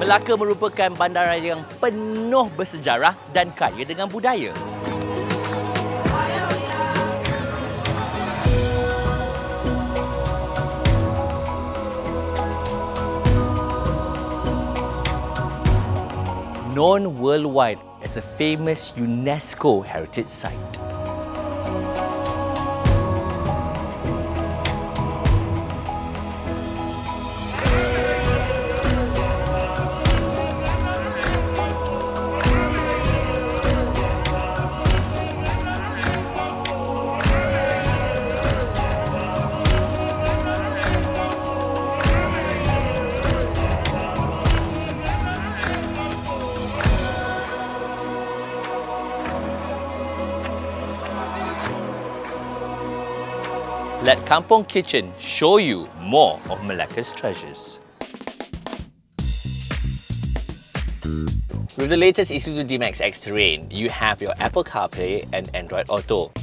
Melaka merupakan bandar yang penuh bersejarah dan kaya dengan budaya. Known worldwide as a famous UNESCO Heritage Site. Let Kampung Kitchen show you more of Melaka's treasures. With the latest Isuzu D-Max X Terrain, you have your Apple CarPlay and Android Auto.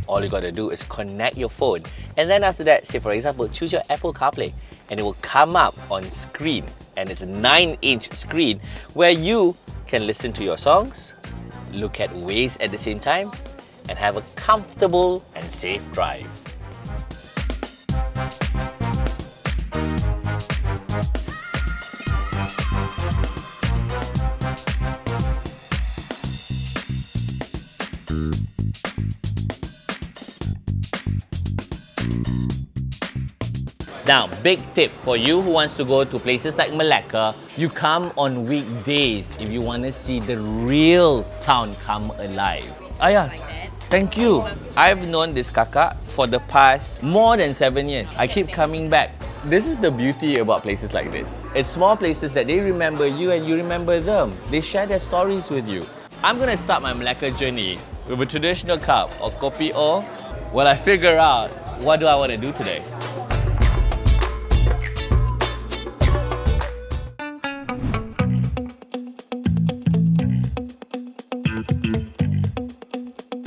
All you gotta do is connect your phone, and then after that, say for example, choose your Apple CarPlay, and it will come up on screen, and it's a 9-inch screen where you can listen to your songs, look at Waze at the same time, and have a comfortable and safe drive. Now, big tip for you who wants to go to places like Melaka, you come on weekdays if you want to see the real town come alive. Ayah, thank you. I've known this kakak for the past more than 7 years. I keep coming back. This is the beauty about places like this. It's small places that they remember you and you remember them. They share their stories with you. I'm going to start my Melaka journey with a traditional cup of kopi o while I figure out what do I want to do today.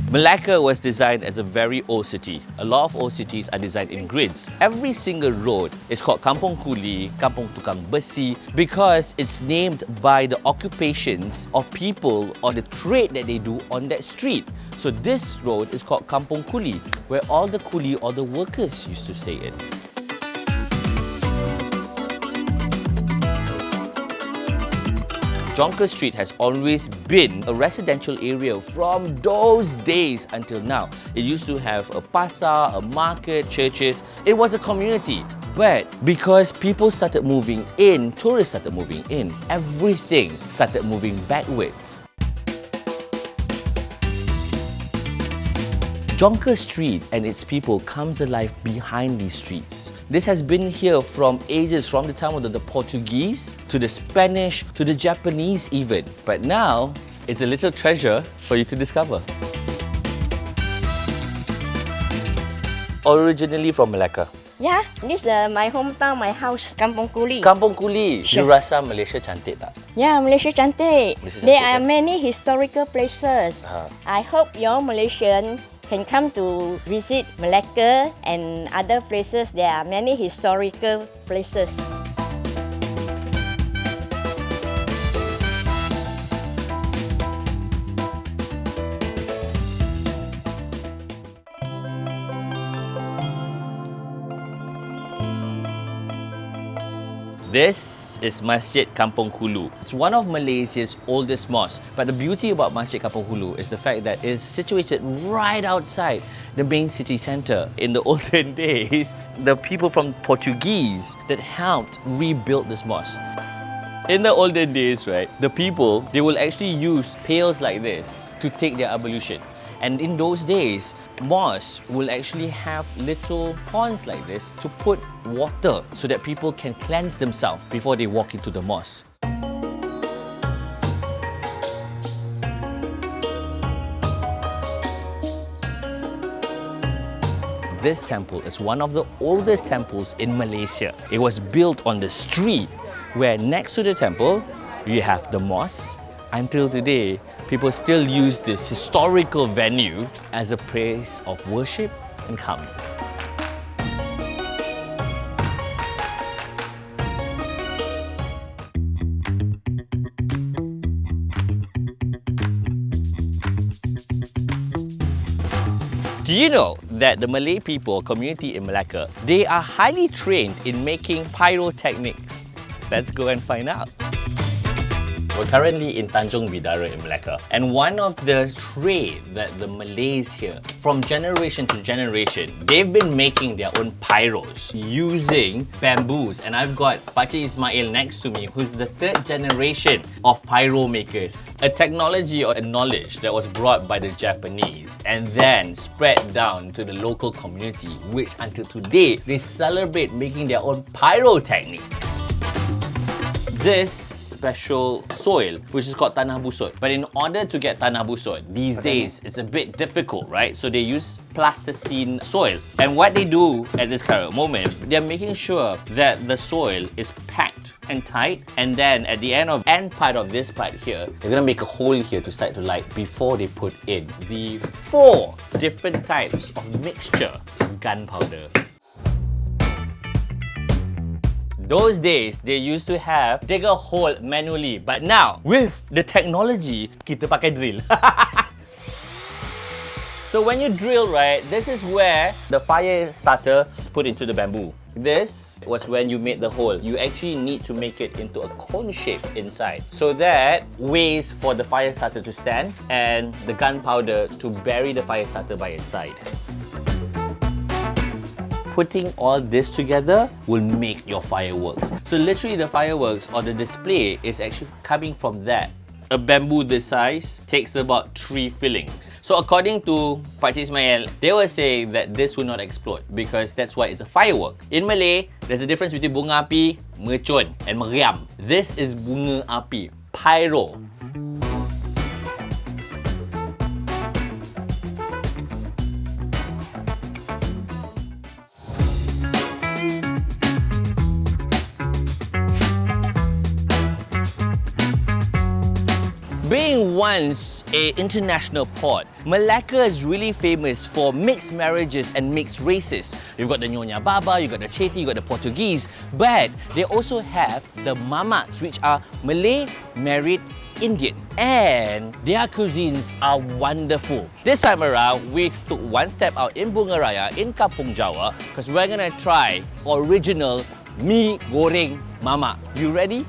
Melaka was designed as a very old city. A lot of old cities are designed in grids. Every single road is called Kampung Kuli, Kampung Tukang Besi, because it's named by the occupations of people or the trade that they do on that street. So this road is called Kampung Kuli, where all the kuli or the workers used to stay in. Jonker Street has always been a residential area from those days until now. It used to have a pasar, a market, churches. It was a community. But because people started moving in, tourists started moving in, everything started moving backwards. Jonker Street and its people comes alive behind these streets. This has been here from ages, from the time of the Portuguese, to the Spanish, to the Japanese even. But now, it's a little treasure for you to discover. Originally from Melaka. Yeah, this is my hometown, my house, Kampung Kuli. Kampung Kuli. Sure. You rasa Malaysia cantik tak? Yeah, Malaysia cantik. Malaysia There cantik, are many historical places. I hope your Malaysian can come to visit Melaka and other places. There are many historical places. This is Masjid Kampung Hulu. It's one of Malaysia's oldest mosques. But the beauty about Masjid Kampung Hulu is the fact that it's situated right outside the main city centre. In the olden days, the people from Portuguese that helped rebuild this mosque. In the olden days, right, the people, they will actually use pails like this to take their ablution. And in those days, mosques will actually have little ponds like this to put water so that people can cleanse themselves before they walk into the mosque. This temple is one of the oldest temples in Malaysia. It was built on the street where next to the temple, you have the mosque. Until today, people still use this historical venue as a place of worship and calmness. Do you know that the Malay people community in Melaka, they are highly trained in making pyrotechnics? Let's go and find out. We're currently in Tanjung Bidara in Melaka, and one of the trade that the Malays here, from generation to generation, they've been making their own pyros using bamboos. And I've got Pakcik Ismail next to me, who's the third generation of pyro makers. A technology or a knowledge that was brought by the Japanese and then spread down to the local community, which until today, they celebrate making their own pyrotechnics. This special soil, which is called tanah busut. But in order to get tanah busut, these days, it's a bit difficult, right? So they use plasticine soil. And what they do at this current moment, they're making sure that the soil is packed and tight. And then at the end part of this part here, they're gonna make a hole here to start to light before they put in the 4 different types of mixture gunpowder. Those days, they used to have dig a hole manually, but now, with the technology, kita pakai drill. So when you drill, right, this is where the fire starter is put into the bamboo. This was when you made the hole. You actually need to make it into a cone shape inside, so that ways for the fire starter to stand and the gunpowder to bury the fire starter by its side. Putting all this together will make your fireworks. So literally the fireworks or the display is actually coming from that. A bamboo this size takes about 3 fillings. So according to Pakcik Ismail, they were saying that this will not explode because that's why it's a firework. In Malay, there's a difference between bunga api, mercun and meriam. This is bunga api, pyro. Being once an international port, Melaka is really famous for mixed marriages and mixed races. You've got the Nyonya Baba, you've got the Chetty, you've got the Portuguese, but they also have the Mamaks, which are Malay married Indian. And their cuisines are wonderful. This time around, we took one step out in Bunga Raya in Kampung Jawa because we're gonna try original mi goreng mama. You ready?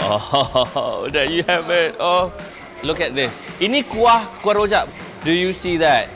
Oh, there you have it. Oh, look at this. Ini kuah rojak. Do you see that?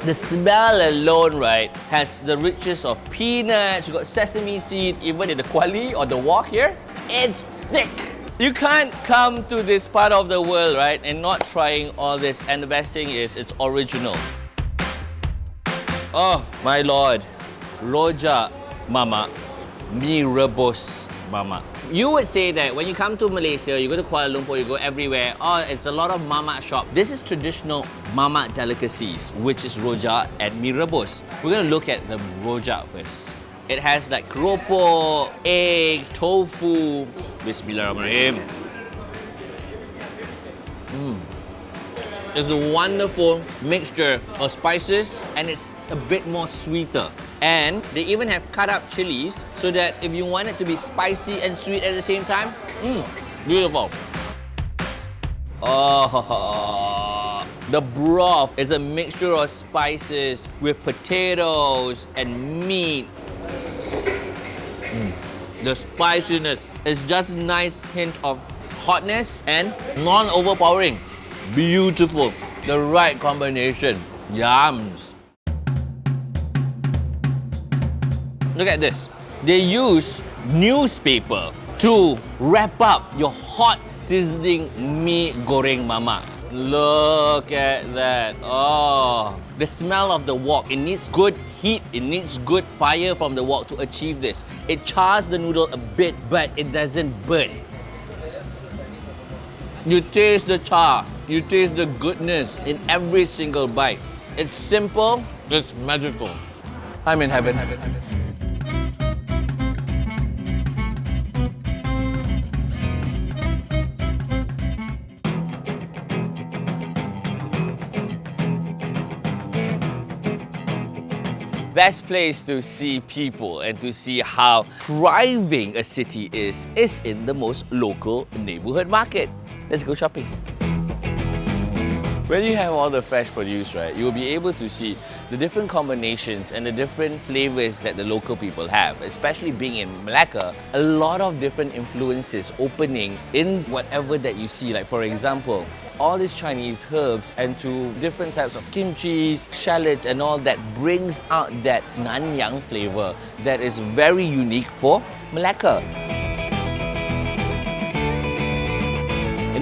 The smell alone, right, has the richness of peanuts. You got sesame seed, even in the kuali or the wok here. It's thick. You can't come to this part of the world, right, and not trying all this. And the best thing is, it's original. Oh, my lord. Rojak mama, mi rebus mama. You would say that when you come to Malaysia, you go to Kuala Lumpur, you go everywhere, oh, it's a lot of mama shop. This is traditional mama delicacies, which is rojak and mi rebus. We're going to look at the rojak first. It has like keropok, egg, tofu. Bismillahirrahmanirrahim. It's a wonderful mixture of spices and it's a bit more sweeter. And they even have cut up chilies so that if you want it to be spicy and sweet at the same time, beautiful. Oh, the broth is a mixture of spices with potatoes and meat. The spiciness is just a nice hint of hotness and non-overpowering. Beautiful. The right combination. Yums. Look at this. They use newspaper to wrap up your hot sizzling mi goreng mama. Look at that. Oh, the smell of the wok. It needs good heat. It needs good fire from the wok to achieve this. It chars the noodle a bit, but it doesn't burn. You taste the char. You taste the goodness in every single bite. It's simple. It's magical. I'm in heaven. Best place to see people and to see how thriving a city is in the most local neighborhood market. Let's go shopping. When you have all the fresh produce, right, you will be able to see the different combinations and the different flavors that the local people have. Especially being in Melaka, a lot of different influences opening in whatever that you see. Like for example, all these Chinese herbs and to different types of kimchis, shallots and all that brings out that Nanyang flavor that is very unique for Melaka.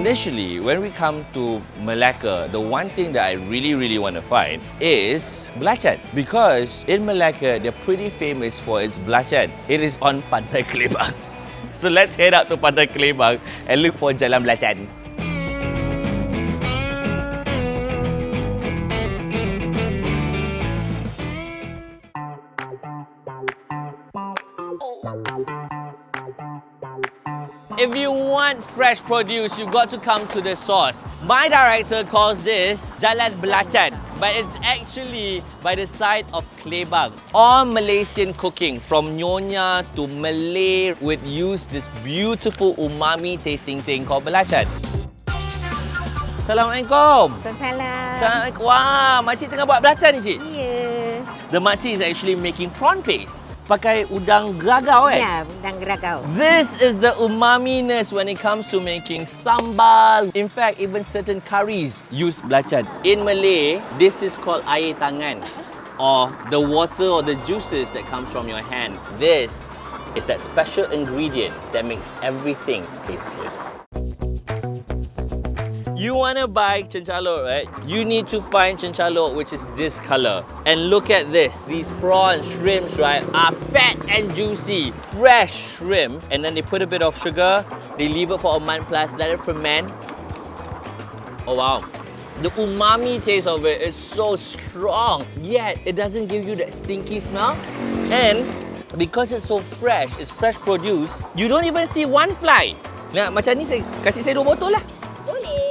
Initially, when we come to Melaka, the one thing that I really want to find is belacan. Because in Melaka, they're pretty famous for its belacan. It is on Pantai Kelebang. So let's head out to Pantai Kelebang and look for Jalan Belacan. If you want fresh produce, you've got to come to the source. My director calls this Jalan Belacan, but it's actually by the side of Kelebang. All Malaysian cooking, from Nyonya to Malay, would use this beautiful umami tasting thing called belacan. Assalamualaikum. Salam. Assalamualaikum. Wah, makcik tengah buat belacan ni, cik? Ya. The makcik is actually making prawn paste. Pakai udang geragau kan? Ya, udang geragau. This is the umaminess when it comes to making sambal. In fact, even certain curries use belacan. In Malay, this is called air tangan, or the water or the juices that comes from your hand. This is that special ingredient that makes everything taste good. You want to buy chenchalo, right? You need to find chenchalo which is this color. And look at this. These prawns, shrimps, right, are fat and juicy. Fresh shrimp. And then they put a bit of sugar. They leave it for a month plus, let it ferment. Oh wow. The umami taste of it is so strong. Yet, it doesn't give you that stinky smell. And because it's so fresh, it's fresh produce, you don't even see one fly. Nah, macam ni, kasih saya 2 botol lah. Boleh.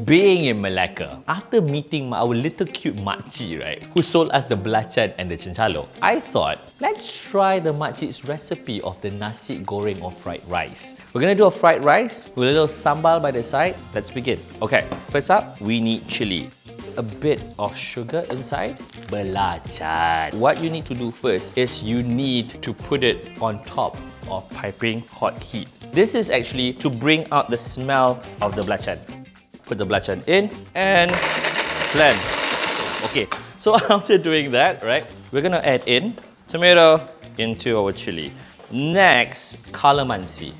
Being in Melaka, after meeting our little cute makcik, right, who sold us the belacan and the chenchalo, I thought, let's try the makcik's recipe of the nasi goreng or fried rice. We're gonna do a fried rice with a little sambal by the side. Let's begin. Okay, first up, we need chili. A bit of sugar inside, belacan. What you need to do first is you need to put it on top of piping hot heat. This is actually to bring out the smell of the belacan. Put the belacan in and blend. Okay, so after doing that, right, we're gonna add in tomato into our chili. Next, calamansi.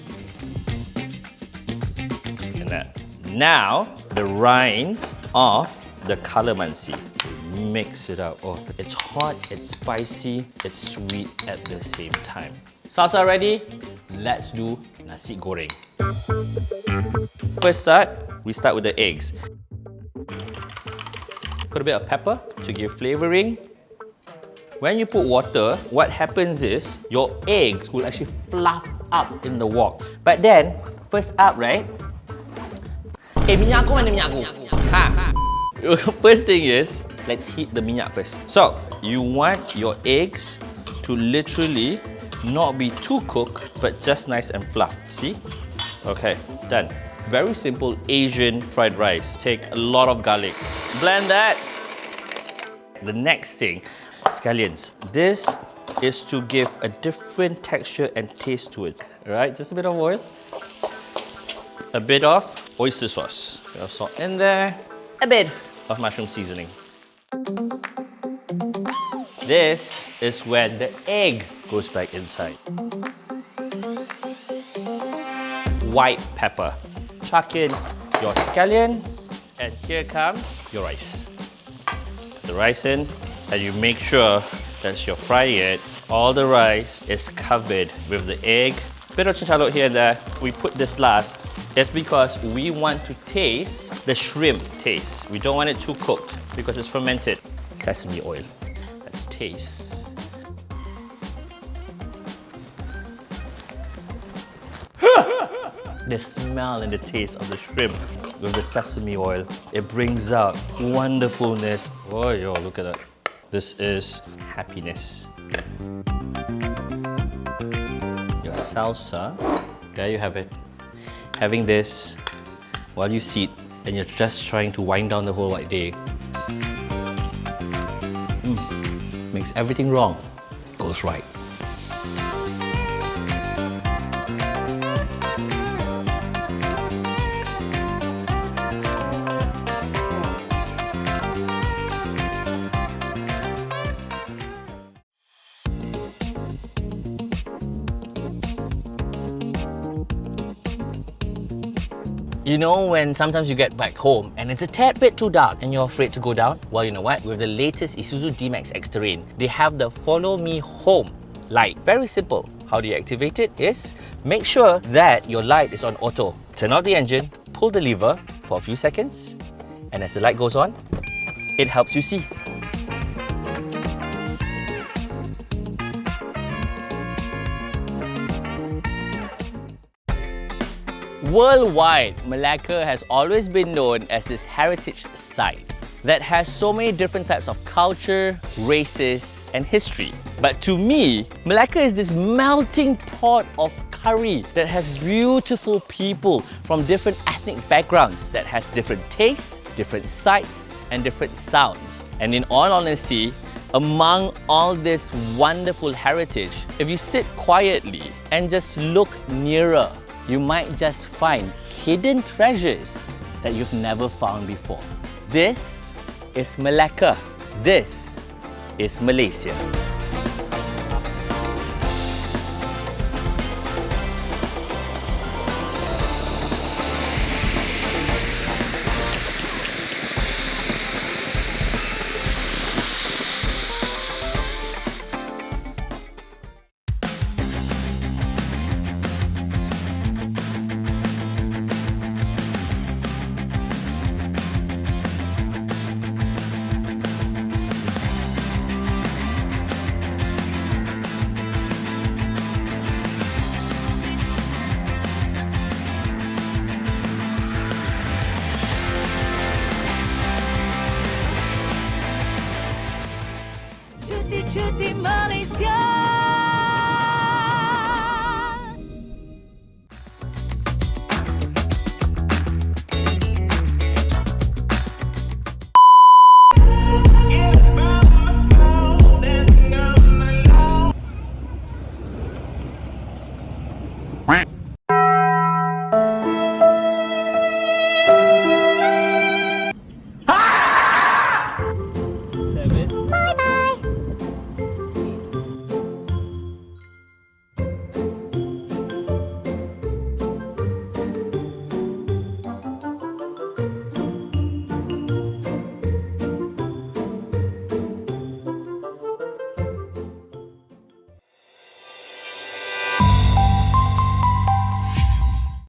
And that. Now, the rinds of the calamansi. Mix it up. Oh, it's hot, it's spicy, it's sweet at the same time. Salsa ready? Let's do nasi goreng. First we start with the eggs. Put a bit of pepper to give flavoring. When you put water, what happens is your eggs will actually fluff up in the wok. But then, first up, right? Minyak aku mana minyak aku? First thing is, let's heat the minyak first. So, you want your eggs to literally not be too cooked, but just nice and fluff. See? Okay, done. Very simple Asian fried rice. Take a lot of garlic. Blend that. The next thing, scallions. This is to give a different texture and taste to it. Alright, just a bit of oil. A bit of oyster sauce. A bit of salt in there. A bit of mushroom seasoning. This is when the egg goes back inside. White pepper. Chuck in your scallion, and here comes your rice. Put the rice in, and you make sure that you're frying it. All the rice is covered with the egg. Bit of chenchalo here and there. We put this last. It's because we want to taste the shrimp taste. We don't want it too cooked because it's fermented. Sesame oil. Let's taste. the smell and the taste of the shrimp with the sesame oil. It brings out wonderfulness. Oh, yo, look at that. This is happiness. Your salsa. There you have it. Having this while you sit and you're just trying to wind down the whole white day. Makes everything wrong goes right. You know when sometimes you get back home and it's a tad bit too dark and you're afraid to go down? Well, you know what? With the latest Isuzu D-Max X-Terrain, they have the Follow Me Home light. Very simple. How do you activate it? Is make sure that your light is on auto. Turn off the engine, pull the lever for a few seconds, and as the light goes on, it helps you see. Worldwide, Melaka has always been known as this heritage site that has so many different types of culture, races, and history. But to me, Melaka is this melting pot of curry that has beautiful people from different ethnic backgrounds that has different tastes, different sights, and different sounds. And in all honesty, among all this wonderful heritage, if you sit quietly and just look nearer, you might just find hidden treasures that you've never found before. This is Melaka. This is Malaysia.